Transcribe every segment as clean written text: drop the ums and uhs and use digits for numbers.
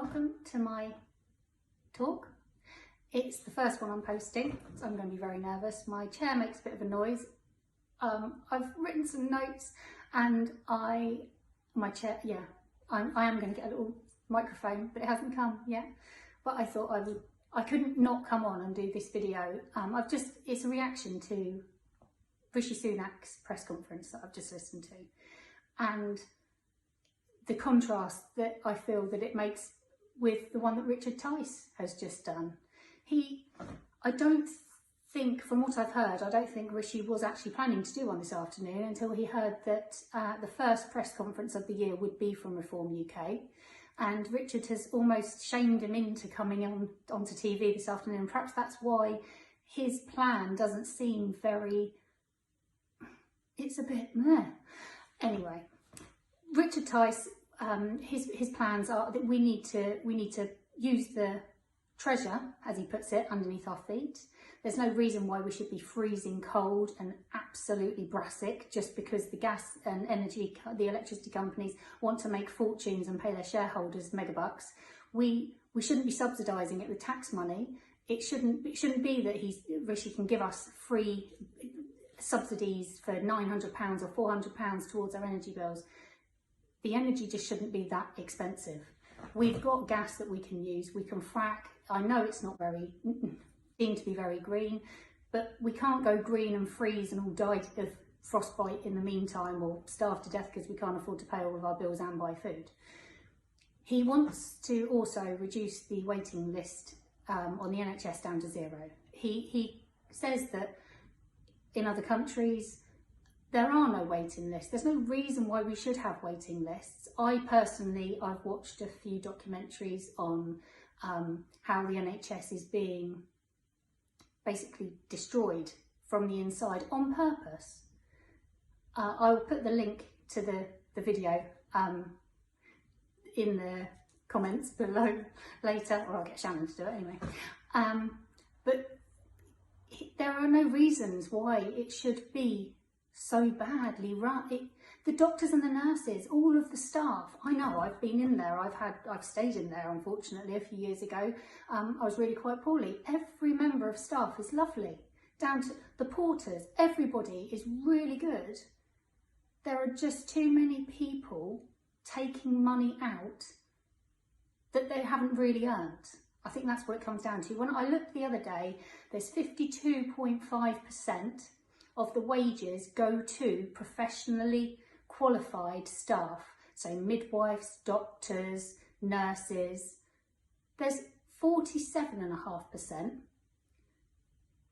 welcome to my talk. It's the first one I'm posting, so I'm going to be very nervous. My chair makes a bit of a noise. I've written some notes and I am going to get a little microphone, but it hasn't come yet. But I thought I couldn't not come on and do this video. It's a reaction to Rishi Sunak's press conference that I've just listened to. And the contrast that I feel that it makes with the one that Richard Tice has just done. I don't think, from what I've heard, I don't think Rishi was actually planning to do one this afternoon until he heard that the first press conference of the year would be from Reform UK. And Richard has almost shamed him into coming onto TV this afternoon. Perhaps that's why his plan doesn't seem very, it's a bit meh. Anyway, Richard Tice, his plans are that we need to use the treasure, as he puts it, underneath our feet. There's no reason why we should be freezing cold and absolutely brassic just because the gas and the electricity companies want to make fortunes and pay their shareholders megabucks. We shouldn't be subsidising it with tax money. It shouldn't be that Rishi can give us free subsidies for £900 or £400 towards our energy bills. The energy just shouldn't be that expensive. We've got gas that we can use, we can frack. I know it's not deemed to be very green, but we can't go green and freeze and all die of frostbite in the meantime or starve to death because we can't afford to pay all of our bills and buy food. He wants to also reduce the waiting list on the NHS down to zero. He says that in other countries, there are no waiting lists. There's no reason why we should have waiting lists. I've watched a few documentaries on how the NHS is being basically destroyed from the inside on purpose. I will put the link to the video in the comments below later, or I'll get Shannon to do it anyway. But there are no reasons why it should be so badly run. The doctors and the nurses, all of the staff, I know, I've been in there, I've stayed in there unfortunately a few years ago. I was really quite poorly. Every member of staff is lovely, down to the porters, everybody is really good. There are just too many people taking money out that they haven't really earned. I think that's what it comes down to. When I looked the other day, there's 52.5% of the wages go to professionally qualified staff, so midwives, doctors, nurses. There's 47.5%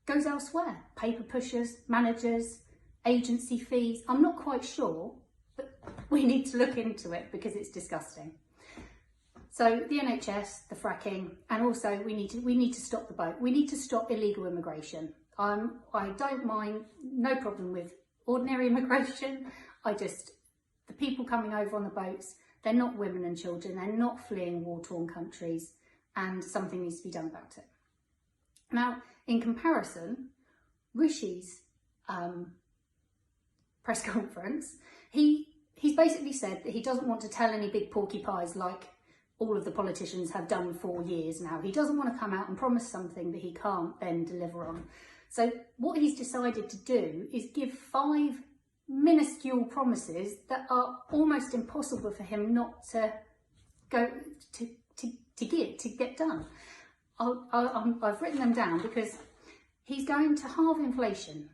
goes elsewhere, paper pushers, managers, agency fees. I'm not quite sure, but we need to look into it because it's disgusting. So the NHS, the fracking, and also we need to stop the boat. We need to stop illegal immigration. I don't mind, no problem with ordinary immigration. The people coming over on the boats, they're not women and children, they're not fleeing war-torn countries, and something needs to be done about it. Now, in comparison, Rishi's press conference, he's basically said that he doesn't want to tell any big porcupines like all of the politicians have done for years now. He doesn't want to come out and promise something that he can't then deliver on. So what he's decided to do is give 5 minuscule promises that are almost impossible for him not to get done. I've written them down because he's going to halve inflation.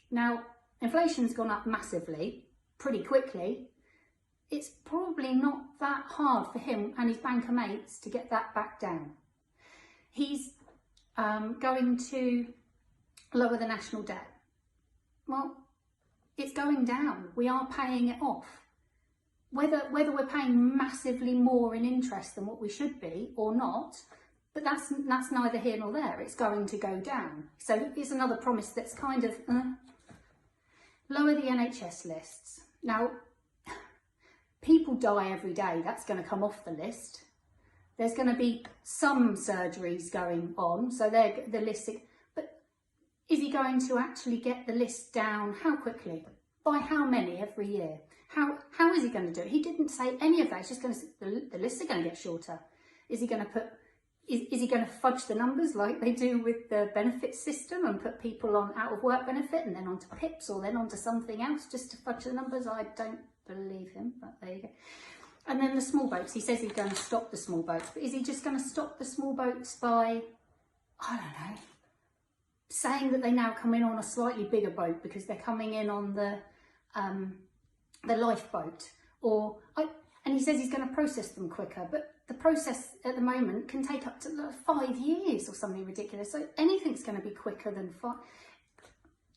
Now, inflation's gone up massively, pretty quickly. It's probably not that hard for him and his banker mates to get that back down. He's going to lower the national debt. Well, it's going down. We are paying it off. Whether we're paying massively more in interest than what we should be or not, but that's neither here nor there. It's going to go down. So it's another promise that's kind of lower the NHS lists. Now, people die every day. That's going to come off the list. There's going to be some surgeries going on, so the list. But is he going to actually get the list down? How quickly? By how many every year? How is he going to do it? He didn't say any of that. It's just going to, the lists are going to get shorter. Is he going to put, is he going to fudge the numbers like they do with the benefit system and put people on out of work benefit and then onto PIPs or then onto something else just to fudge the numbers? I don't believe him, but there you go. And then the small boats, he says he's going to stop the small boats, but is he just going to stop the small boats by, I don't know, saying that they now come in on a slightly bigger boat because they're coming in on the lifeboat, and he says he's going to process them quicker, but the process at the moment can take up to 5 years or something ridiculous. So anything's going to be quicker than 5.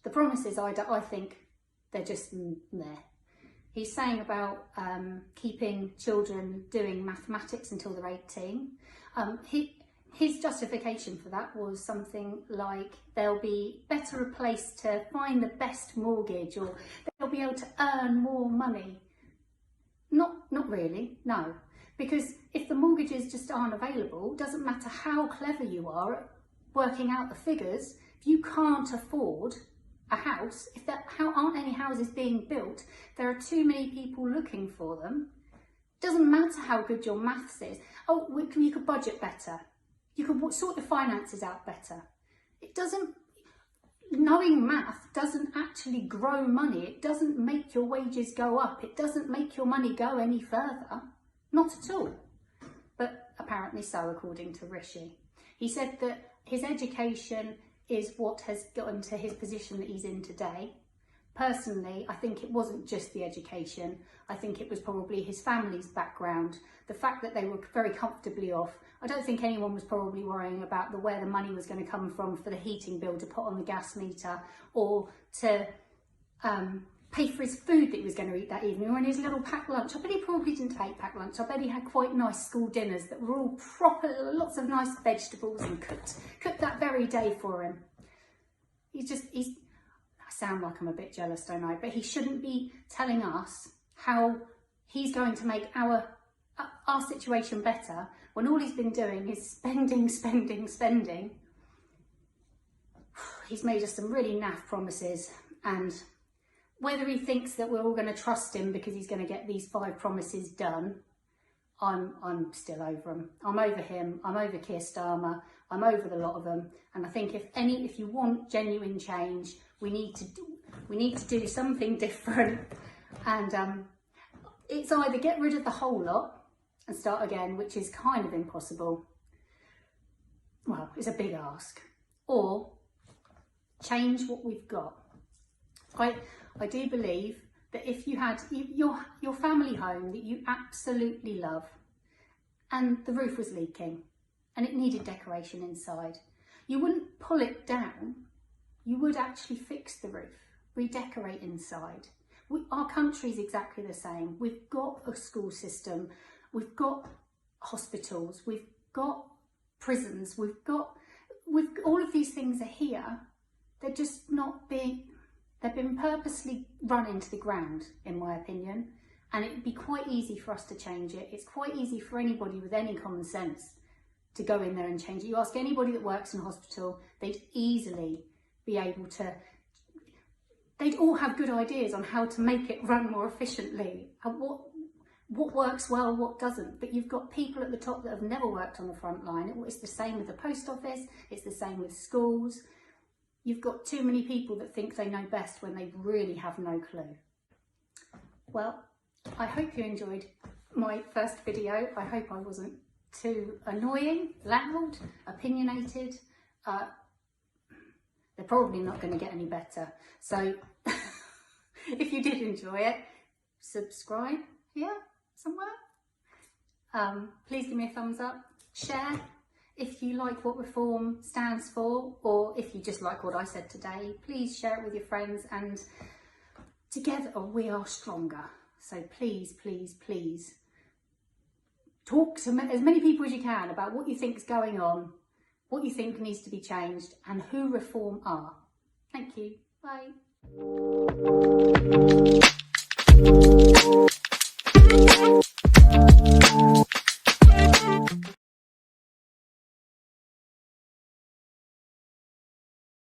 The promises, I think they're just there. He's saying about keeping children doing mathematics until they're 18. His justification for that was something like they'll be better placed to find the best mortgage, or they'll be able to earn more money. Not really, no. Because if the mortgages just aren't available, it doesn't matter how clever you are at working out the figures, if you can't afford a house, how aren't any houses being built, there are too many people looking for them. It doesn't matter how good your maths is. Oh, you could budget better. You could sort the finances out better. Knowing math doesn't actually grow money. It doesn't make your wages go up. It doesn't make your money go any further. Not at all. But apparently so, according to Rishi. He said that his education is what has gotten to his position that he's in today. Personally, I think it wasn't just the education. I think it was probably his family's background, the fact that they were very comfortably off. I don't think anyone was probably worrying about where the money was going to come from for the heating bill to put on the gas meter, or to pay for his food that he was going to eat that evening, or in his little packed lunch. I bet he probably didn't take packed lunch. I bet he had quite nice school dinners that were all proper, lots of nice vegetables and cooked that very day for him. I sound like I'm a bit jealous, don't I? But he shouldn't be telling us how he's going to make our situation better when all he's been doing is spending. He's made us some really naff promises, and whether he thinks that we're all going to trust him because he's going to get these 5 promises done, I'm still over him. I'm over him. I'm over Keir Starmer. I'm over the lot of them. And I think if you want genuine change, we need to do something different. And it's either get rid of the whole lot and start again, which is kind of impossible. Well, it's a big ask. Or change what we've got. I do believe that if you had your family home that you absolutely love, and the roof was leaking and it needed decoration inside, you wouldn't pull it down, you would actually fix the roof, redecorate inside. Our country's exactly the same. We've got a school system, we've got hospitals, we've got prisons, we've got all of these things are here. They're just not being, they've been purposely run into the ground, in my opinion, and it'd be quite easy for us to change it. It's quite easy for anybody with any common sense to go in there and change it. You ask anybody that works in a hospital, they'd easily be able to, they'd all have good ideas on how to make it run more efficiently, and what works well, what doesn't. But you've got people at the top that have never worked on the front line. It's the same with the post office, it's the same with schools. You've got too many people that think they know best when they really have no clue. Well, I hope you enjoyed my first video. I hope I wasn't too annoying, loud, opinionated. They're probably not going to get any better. So if you did enjoy it, subscribe here somewhere. Please give me a thumbs up, share. If you like what Reform stands for, or if you just like what I said today, please share it with your friends, and together we are stronger. So please, please, please talk to as many people as you can about what you think is going on, what you think needs to be changed, and who Reform are. Thank you. Bye.